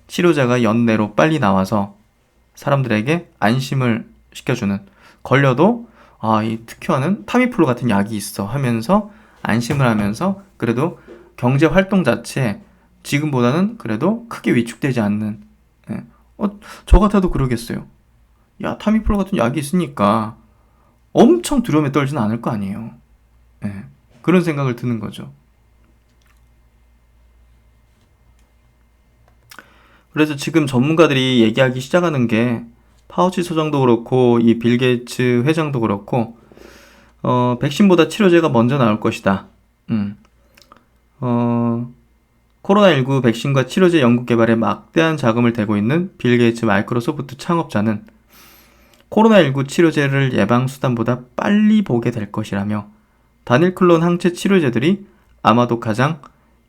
치료제가 연내로 빨리 나와서 사람들에게 안심을 시켜주는 걸려도 이 특효하는 타미플루 같은 약이 있어 하면서 안심을 하면서 그래도 경제 활동 자체에 지금보다는 그래도 크게 위축되지 않는 저 같아도 그러겠어요. 야, 타미플루 같은 약이 있으니까 엄청 두려움에 떨지는 않을 거 아니에요. 그런 생각을 드는 거죠. 그래서 지금 전문가들이 얘기하기 시작하는 게 파우치 소장도 그렇고 이 빌 게이츠 회장도 그렇고 백신보다 치료제가 먼저 나올 것이다. 코로나19 백신과 치료제 연구 개발에 막대한 자금을 대고 있는 빌 게이츠 마이크로소프트 창업자는 코로나19 치료제를 예방수단보다 빨리 보게 될 것이라며 단일 클론 항체 치료제들이 아마도 가장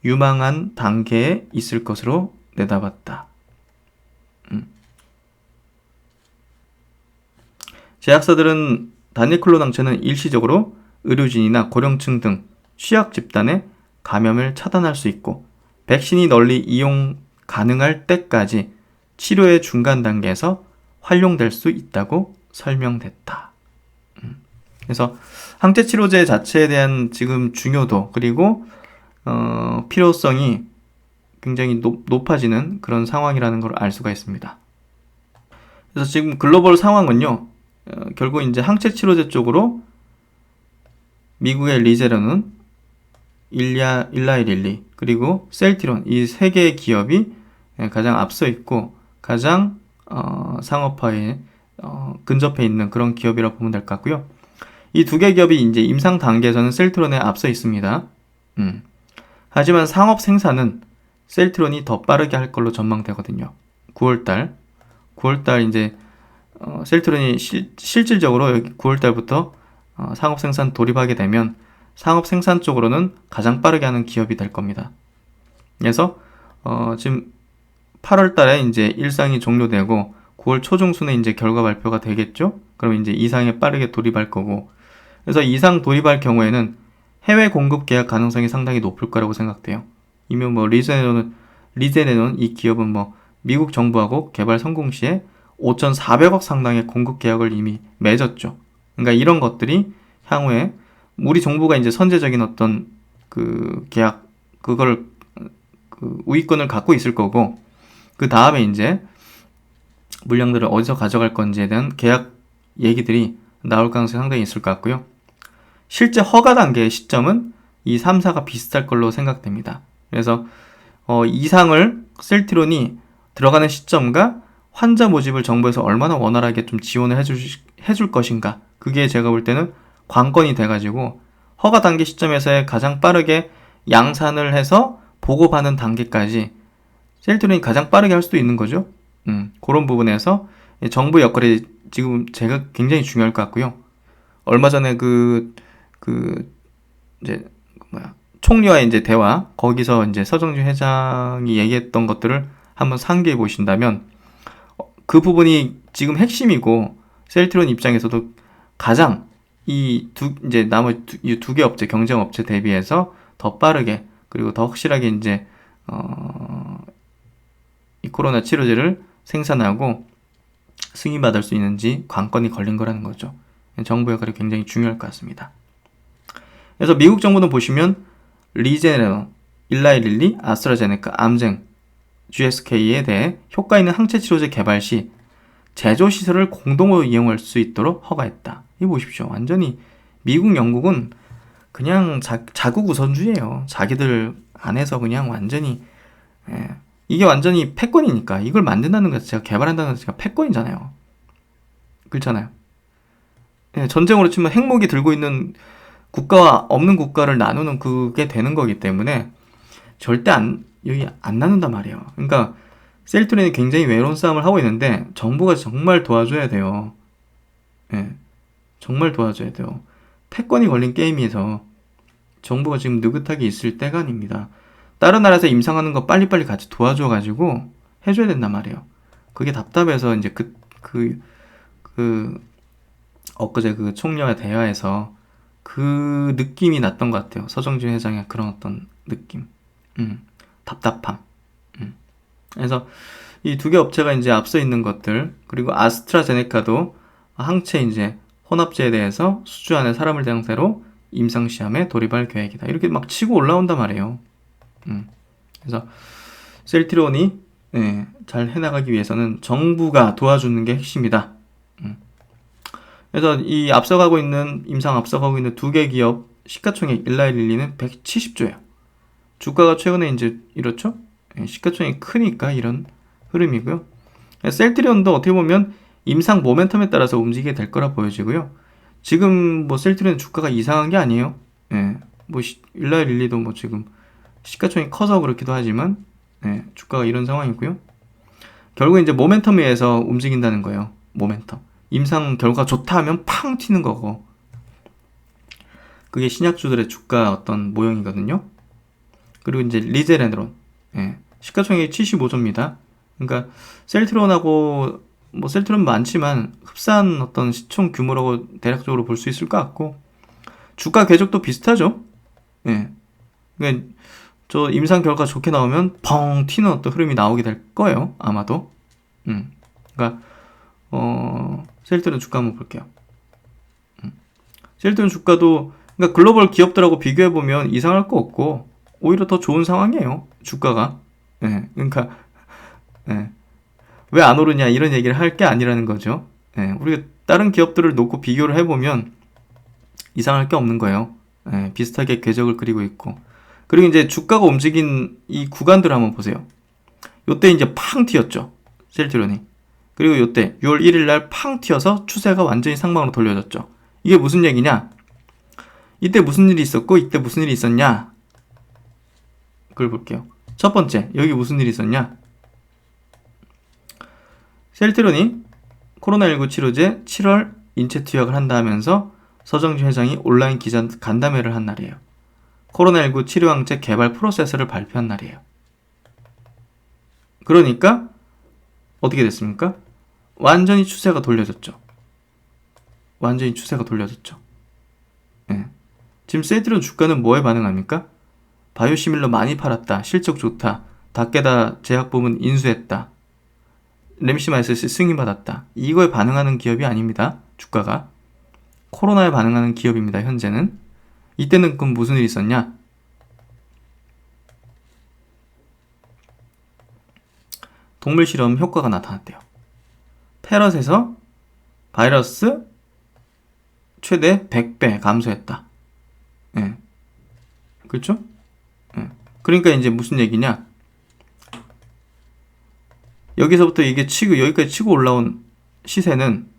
유망한 단계에 있을 것으로 내다봤다. 제약사들은 단일 클론 항체는 일시적으로 의료진이나 고령층 등 취약 집단의 감염을 차단할 수 있고 백신이 널리 이용 가능할 때까지 치료의 중간 단계에서 활용될 수 있다고 설명됐다. 그래서 항체 치료제 자체에 대한 지금 중요도 그리고 필요성이 굉장히 높아지는 그런 상황이라는 걸 알 수가 있습니다. 그래서 지금 글로벌 상황은요, 결국 이제 항체 치료제 쪽으로 미국의 리제론은 일라이 릴리 그리고 셀티론 이 세 개의 기업이 가장 앞서 있고 가장 상업화에 근접해 있는 그런 기업이라고 보면 될 것 같고요. 이 두 개 기업이 이제 임상 단계에서는 셀트론에 앞서 있습니다. 하지만 상업 생산은 셀트론이 더 빠르게 할 걸로 전망되거든요. 9월달 이제 셀트론이 실질적으로 여기 9월달부터 상업 생산 돌입하게 되면 상업 생산 쪽으로는 가장 빠르게 하는 기업이 될 겁니다. 그래서 지금 8월달에 이제 일상이 종료되고 9월 초중순에 이제 결과 발표가 되겠죠. 그럼 이제 이상에 빠르게 돌입할 거고, 그래서 이상 돌입할 경우에는 해외 공급 계약 가능성이 상당히 높을 거라고 생각돼요. 이미 뭐 리제네논 이 기업은 뭐 미국 정부하고 개발 성공 시에 5,400억 상당의 공급 계약을 이미 맺었죠. 그러니까 이런 것들이 향후에 우리 정부가 이제 선제적인 어떤 그 계약 그걸 그 우위권을 갖고 있을 거고, 그 다음에 이제 물량들을 어디서 가져갈 건지에 대한 계약 얘기들이 나올 가능성이 상당히 있을 것 같고요. 실제 허가 단계의 시점은 이 3사가 비슷할 걸로 생각됩니다. 그래서 이상을 셀트론이 들어가는 시점과 환자 모집을 정부에서 얼마나 원활하게 좀 지원을 해줄 것인가, 그게 제가 볼 때는 관건이 돼가지고 허가 단계 시점에서의 가장 빠르게 양산을 해서 보고받는 단계까지 셀트론이 가장 빠르게 할 수도 있는 거죠. 그런 부분에서 정부 역할이 지금 제가 굉장히 중요할 것 같고요. 얼마 전에 이제 총리와의 이제 대화, 거기서 이제 서정주 회장이 얘기했던 것들을 한번 상기해 보신다면 그 부분이 지금 핵심이고, 셀트론 입장에서도 가장 이제 나머지 두 개 업체, 경쟁 업체 대비해서 더 빠르게 그리고 더 확실하게 이제 이 코로나 치료제를 생산하고 승인받을 수 있는지 관건이 걸린 거라는 거죠. 정부 역할이 굉장히 중요할 것 같습니다. 그래서 미국 정부는 보시면 리제네론, 일라이 릴리, 아스트라제네카, 암쟁, GSK에 대해 효과 있는 항체 치료제 개발 시 제조 시설을 공동으로 이용할 수 있도록 허가했다. 이거 보십시오. 완전히 미국, 영국은 그냥 자국 우선주의예요. 자기들 안에서 그냥 완전히 이게 완전히 패권이니까 이걸 만든다는 것 자체가, 개발한다는 것 자체가 패권이잖아요. 그렇잖아요. 예, 전쟁으로 치면 핵무기 들고 있는 국가와 없는 국가를 나누는 그게 되는 거기 때문에 절대 여기 안 나눈단 말이에요. 그러니까 셀트린이 굉장히 외로운 싸움을 하고 있는데 정부가 정말 도와줘야 돼요. 예, 정말 도와줘야 돼요. 패권이 걸린 게임에서 정부가 지금 느긋하게 있을 때가 아닙니다. 다른 나라에서 임상하는 거 빨리빨리 같이 도와줘가지고 해줘야 된단 말이에요. 그게 답답해서 이제 엊그제 그 총리와 대화에서 그 느낌이 났던 것 같아요. 서정진 회장의 그런 어떤 느낌. 답답함. 그래서 이 두 개 업체가 이제 앞서 있는 것들, 그리고 아스트라제네카도 항체 이제 혼합제에 대해서 수주 안에 사람을 상대로 임상시험에 돌입할 계획이다. 이렇게 막 치고 올라온단 말이에요. 그래서 셀트리온이 잘 해나가기 위해서는 정부가 도와주는 게 핵심이다. 그래서 이 임상 앞서가고 있는 두 개 기업 시가총액 일라일릴리는 170조예요. 주가가 최근에 이제 이렇죠? 시가총액이 크니까 이런 흐름이고요. 셀트리온도 어떻게 보면 임상 모멘텀에 따라서 움직이게 될 거라 보여지고요. 지금 뭐 셀트리온 주가가 이상한 게 아니에요. 뭐 일라일릴리도 뭐 지금 시가총액이 커서 그렇기도 하지만 주가가 이런 상황이고요. 결국 이제 모멘텀에 의해서 움직인다는 거예요. 모멘텀. 임상 결과 좋다 하면 팡 튀는 거고. 그게 신약주들의 주가 어떤 모형이거든요. 그리고 이제 리제레드론. 시가총액이 75조입니다. 그러니까 셀트리온하고 뭐 셀트리온 많지만 흡사한 어떤 시총 규모라고 대략적으로 볼 수 있을 것 같고, 주가 궤적도 비슷하죠. 그러니까 저 임상 결과 좋게 나오면 펑 튀는 어떤 흐름이 나오게 될 거예요. 아마도. 그러니까 셀트리온 주가 한번 볼게요. 셀트리온 주가도 그러니까 글로벌 기업들하고 비교해 보면 이상할 거 없고 오히려 더 좋은 상황이에요. 주가가. 그러니까 왜 안 오르냐 이런 얘기를 할 게 아니라는 거죠. 우리가 다른 기업들을 놓고 비교를 해보면 이상할 게 없는 거예요. 비슷하게 궤적을 그리고 있고. 그리고 이제 주가가 움직인 이 구간들을 한번 보세요. 요때 이제 팡 튀었죠. 셀트리온이. 그리고 요때 6월 1일 날 팡 튀어서 추세가 완전히 상방으로 돌려졌죠. 이게 무슨 얘기냐? 이때 무슨 일이 있었고 이때 무슨 일이 있었냐? 그걸 볼게요. 첫 번째, 여기 무슨 일이 있었냐? 셀트리온이 코로나19 치료제 7월 인체 투약을 한다 하면서 서정진 회장이 온라인 기자 간담회를 한 날이에요. 코로나19 치료항체 개발 프로세스를 발표한 날이에요. 그러니까 어떻게 됐습니까? 완전히 추세가 돌려졌죠. 지금 셀트리온 주가는 뭐에 반응합니까? 바이오시밀러 많이 팔았다. 실적 좋다. 다케다 제약부문 인수했다. 램시마이스시 승인받았다. 이거에 반응하는 기업이 아닙니다. 주가가. 코로나에 반응하는 기업입니다. 현재는. 이때는 그럼 무슨 일이 있었냐? 동물 실험 효과가 나타났대요. 페럿에서 바이러스 최대 100배 감소했다. 그렇죠? 그러니까 이제 무슨 얘기냐? 여기서부터 이게 여기까지 치고 올라온 시세는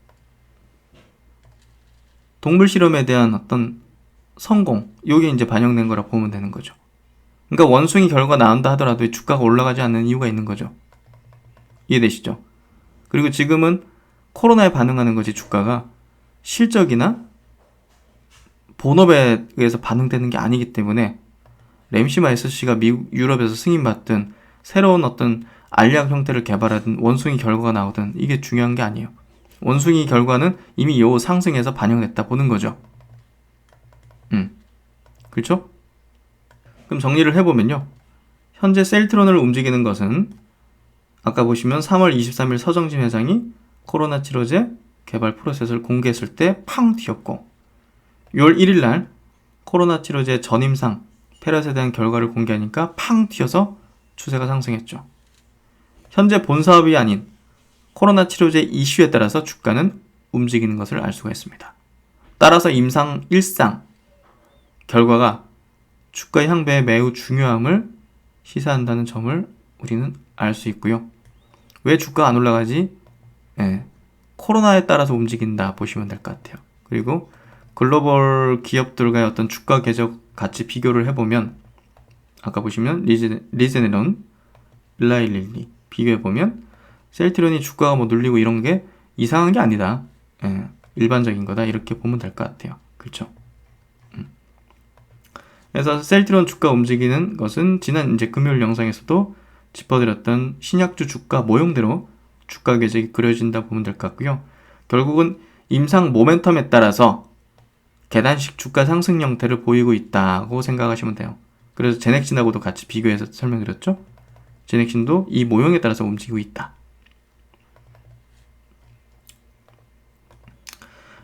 동물 실험에 대한 어떤 성공, 요게 이제 반영된 거라 보면 되는 거죠. 그러니까 원숭이 결과 나온다 하더라도 주가가 올라가지 않는 이유가 있는 거죠. 이해되시죠? 그리고 지금은 코로나에 반응하는 거지 주가가 실적이나 본업에 의해서 반응되는 게 아니기 때문에 램시마이스씨가 유럽에서 승인받든 새로운 어떤 알약 형태를 개발하든 원숭이 결과가 나오든 이게 중요한 게 아니에요. 원숭이 결과는 이미 요 상승에서 반영됐다 보는 거죠. 그렇죠? 그럼 정리를 해보면요. 현재 셀트리온을 움직이는 것은 아까 보시면 3월 23일 서정진 회장이 코로나 치료제 개발 프로세스를 공개했을 때 팡 튀었고 6월 1일 날 코로나 치료제 전임상 페럿에 대한 결과를 공개하니까 팡 튀어서 추세가 상승했죠. 현재 본 사업이 아닌 코로나 치료제 이슈에 따라서 주가는 움직이는 것을 알 수가 있습니다. 따라서 임상 1상 결과가 주가 향배에 매우 중요함을 시사한다는 점을 우리는 알 수 있고요. 왜 주가가 안 올라가지? 코로나에 따라서 움직인다 보시면 될 것 같아요. 그리고 글로벌 기업들과의 어떤 주가 궤적 같이 비교를 해보면 아까 보시면 리제네론, 일라일릴리 비교해보면 셀트리온이 주가가 뭐 눌리고 이런 게 이상한 게 아니다. 예, 일반적인 거다. 이렇게 보면 될 것 같아요. 그렇죠? 그래서 셀트리온 주가 움직이는 것은 지난 이제 금요일 영상에서도 짚어드렸던 신약주 주가 모형대로 주가 궤적이 그려진다 보면 될 것 같고요. 결국은 임상 모멘텀에 따라서 계단식 주가 상승 형태를 보이고 있다고 생각하시면 돼요. 그래서 제넥신하고도 같이 비교해서 설명드렸죠. 제넥신도 이 모형에 따라서 움직이고 있다.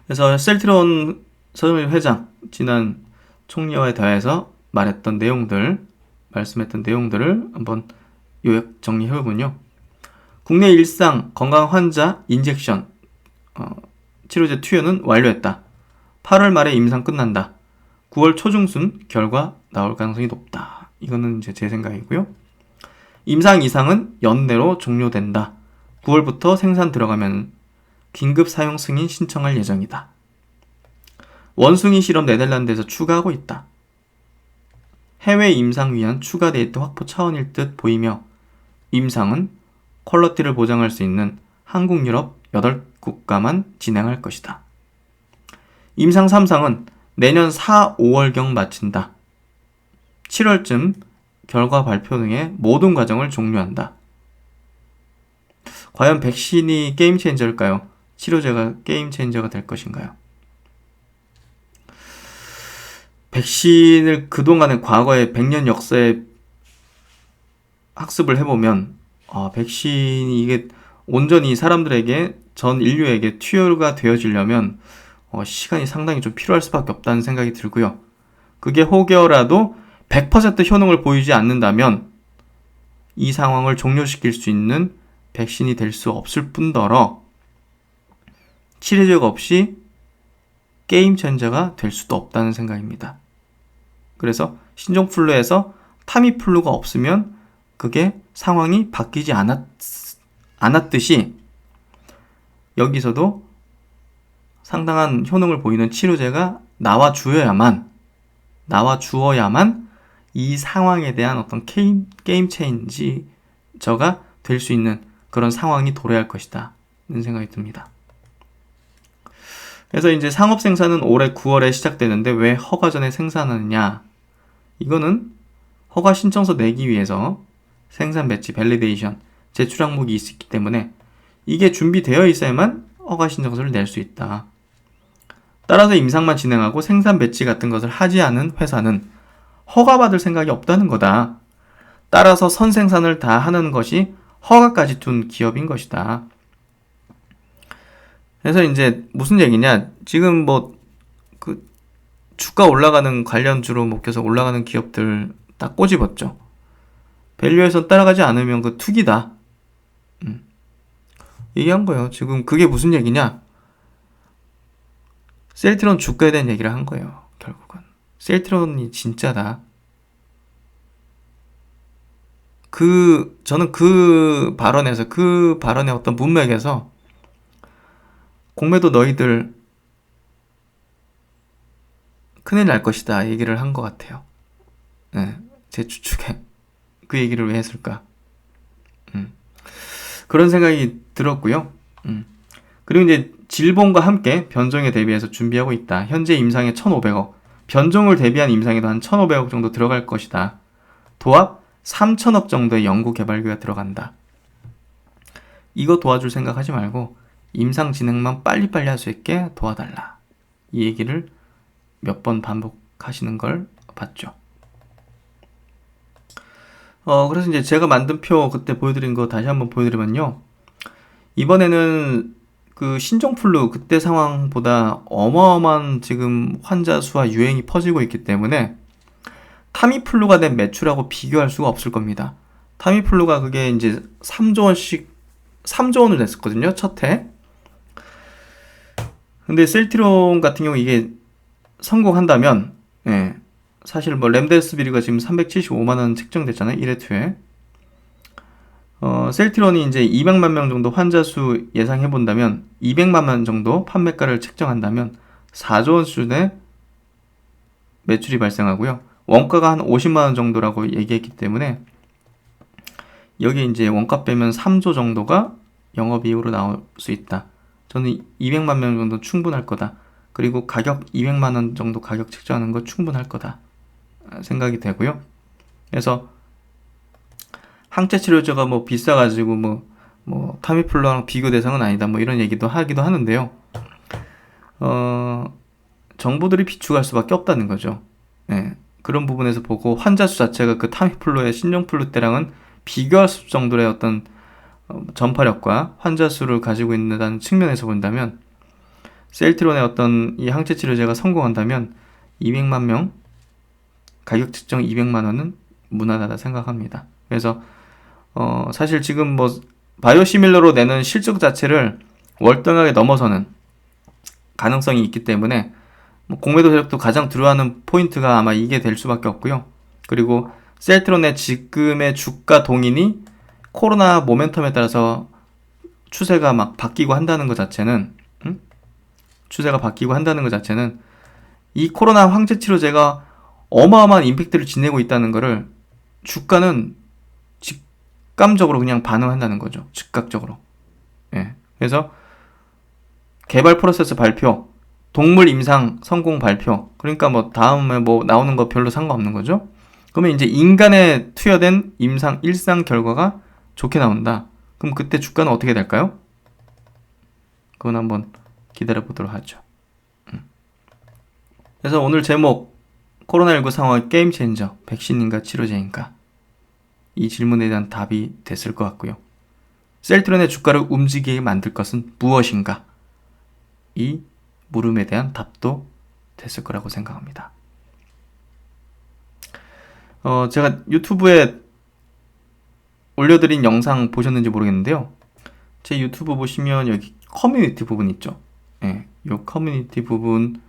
그래서 셀트리온 서정일 회장 지난 총리와의 대화에서 말했던 내용들, 말씀했던 내용들을 한번 요약 정리해보면요. 국내 일상 건강 환자 인젝션 치료제 투여는 완료했다. 8월 말에 임상 끝난다. 9월 초중순 결과 나올 가능성이 높다. 이거는 이제 제 생각이고요. 임상 이상은 연내로 종료된다. 9월부터 생산 들어가면 긴급 사용 승인 신청할 예정이다. 원숭이 실험 네덜란드에서 추가하고 있다. 해외 임상 위한 추가 데이터 확보 차원일 듯 보이며 임상은 퀄러티를 보장할 수 있는 한국, 유럽 8국가만 진행할 것이다. 임상 3상은 내년 4, 5월경 마친다. 7월쯤 결과 발표 등의 모든 과정을 종료한다. 과연 백신이 게임 체인저일까요? 치료제가 게임 체인저가 될 것인가요? 백신을 그동안의 과거의 100년 역사에 학습을 해보면 백신이 이게 온전히 사람들에게 전 인류에게 투여가 되어지려면 시간이 상당히 좀 필요할 수밖에 없다는 생각이 들고요. 그게 혹여라도 100% 효능을 보이지 않는다면 이 상황을 종료시킬 수 있는 백신이 될 수 없을 뿐더러 치료제가 없이 게임 체인저가 될 수도 없다는 생각입니다. 그래서 신종플루에서 타미플루가 없으면 그게 상황이 바뀌지 않았듯이 여기서도 상당한 효능을 보이는 치료제가 나와 주어야만 이 상황에 대한 어떤 게임 체인저가 될 수 있는 그런 상황이 도래할 것이다 는 생각이 듭니다. 그래서 이제 상업 생산은 올해 9월에 시작되는데 왜 허가 전에 생산하느냐? 이거는 허가 신청서 내기 위해서 생산 배치, 밸리데이션, 제출 항목이 있기 때문에 이게 준비되어 있어야만 허가 신청서를 낼 수 있다. 따라서 임상만 진행하고 생산 배치 같은 것을 하지 않은 회사는 허가받을 생각이 없다는 거다. 따라서 선생산을 다 하는 것이 허가까지 둔 기업인 것이다. 그래서 이제 무슨 얘기냐? 지금 뭐 그 주가 올라가는 관련주로 계속 올라가는 기업들 딱 꼬집었죠. 밸류에이션 따라가지 않으면 그 투기다. 얘기한 거예요. 지금 그게 무슨 얘기냐? 셀트리온 주가에 대한 얘기를 한 거예요. 결국은 셀트리온이 진짜다. 저는 그 발언의 어떤 문맥에서 공매도 너희들 큰일 날 것이다 얘기를 한 것 같아요. 네, 제 추측에 그 얘기를 왜 했을까? 그런 생각이 들었고요. 그리고 이제 질본과 함께 변종에 대비해서 준비하고 있다. 현재 임상에 1,500억, 변종을 대비한 임상에도 한 1,500억 정도 들어갈 것이다. 도합 3,000억 정도의 연구개발비가 들어간다. 이거 도와줄 생각하지 말고 임상 진행만 빨리빨리 할 수 있게 도와달라. 이 얘기를 몇 번 반복하시는 걸 봤죠. 그래서 이제 제가 만든 표 그때 보여드린 거 다시 한번 보여드리면요. 이번에는 그 신종플루 그때 상황보다 어마어마한 지금 환자 수와 유행이 퍼지고 있기 때문에 타미플루가 낸 매출하고 비교할 수가 없을 겁니다. 타미플루가 그게 이제 3조 원을 냈었거든요. 첫 해. 근데 셀트리온 같은 경우 이게 성공한다면 사실 뭐 렘데스비르가 지금 375만원 책정됐잖아요. 1회 2회. 셀트론이 이제 200만 명 정도 환자 수 예상해 본다면 200만 명 정도 판매가를 책정한다면 4조 원 수준의 매출이 발생하고요. 원가가 한 50만 원 정도라고 얘기했기 때문에 여기 이제 원가 빼면 3조 정도가 영업이익으로 나올 수 있다. 저는 200만 명 정도 충분할 거다. 그리고 가격 200만 원 정도 가격 책정하는 거 충분할 거다 생각이 되고요. 그래서 항체 치료제가 뭐 비싸가지고 뭐 타미플루랑 비교 대상은 아니다. 뭐 이런 얘기도 하기도 하는데요. 정부들이 비축할 수밖에 없다는 거죠. 네, 그런 부분에서 보고 환자 수 자체가 그 타미플루의 신종플루 때랑은 비교할 수 정도의 어떤 전파력과 환자 수를 가지고 있는 측면에서 본다면 셀트론의 어떤 이 항체 치료제가 성공한다면 200만 명 가격 측정 200만 원은 무난하다 생각합니다. 그래서 사실 지금 뭐 바이오시밀러로 내는 실적 자체를 월등하게 넘어서는 가능성이 있기 때문에 뭐 공매도 세력도 가장 두려워하는 포인트가 아마 이게 될 수밖에 없고요. 그리고 셀트론의 지금의 주가 동인이 코로나 모멘텀에 따라서 추세가 막 바뀌고 한다는 것 자체는 추세가 바뀌고 한다는 것 자체는 이 코로나 항체 치료제가 어마어마한 임팩트를 지니고 있다는 것을 주가는 직감적으로 그냥 반응한다는 거죠. 즉각적으로. 예. 그래서 개발 프로세스 발표, 동물 임상 성공 발표. 그러니까 뭐 다음에 뭐 나오는 거 별로 상관없는 거죠. 그러면 이제 인간에 투여된 임상 일상 결과가 좋게 나온다. 그럼 그때 주가는 어떻게 될까요? 그건 한번 기다려 보도록 하죠. 그래서 오늘 제목 코로나19 상황 게임 체인저, 백신인가 치료제인가? 이 질문에 대한 답이 됐을 것 같고요. 셀트론의 주가를 움직이게 만들 것은 무엇인가? 이 물음에 대한 답도 됐을 거라고 생각합니다. 제가 유튜브에 올려드린 영상 보셨는지 모르겠는데요. 제 유튜브 보시면 여기 커뮤니티 부분 있죠. 예, 이 커뮤니티 부분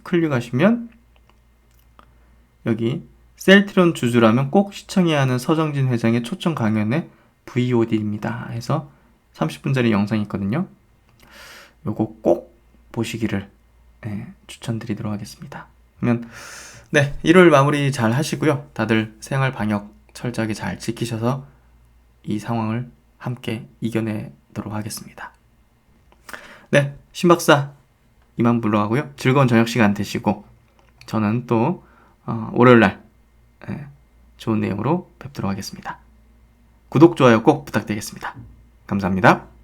클릭하시면 여기 셀트론 주주라면 꼭 시청해야 하는 서정진 회장의 초청 강연의 VOD입니다. 해서 30분짜리 영상이 있거든요. 요거 꼭 보시기를 추천드리도록 하겠습니다. 그러면 네, 1월 마무리 잘 하시고요. 다들 생활 방역 철저하게 잘 지키셔서 이 상황을 함께 이겨내도록 하겠습니다. 네, 신박사 이만 물러가고요. 즐거운 저녁 시간 되시고 저는 또 월요일날 좋은 내용으로 뵙도록 하겠습니다. 구독, 좋아요 꼭 부탁드리겠습니다. 감사합니다.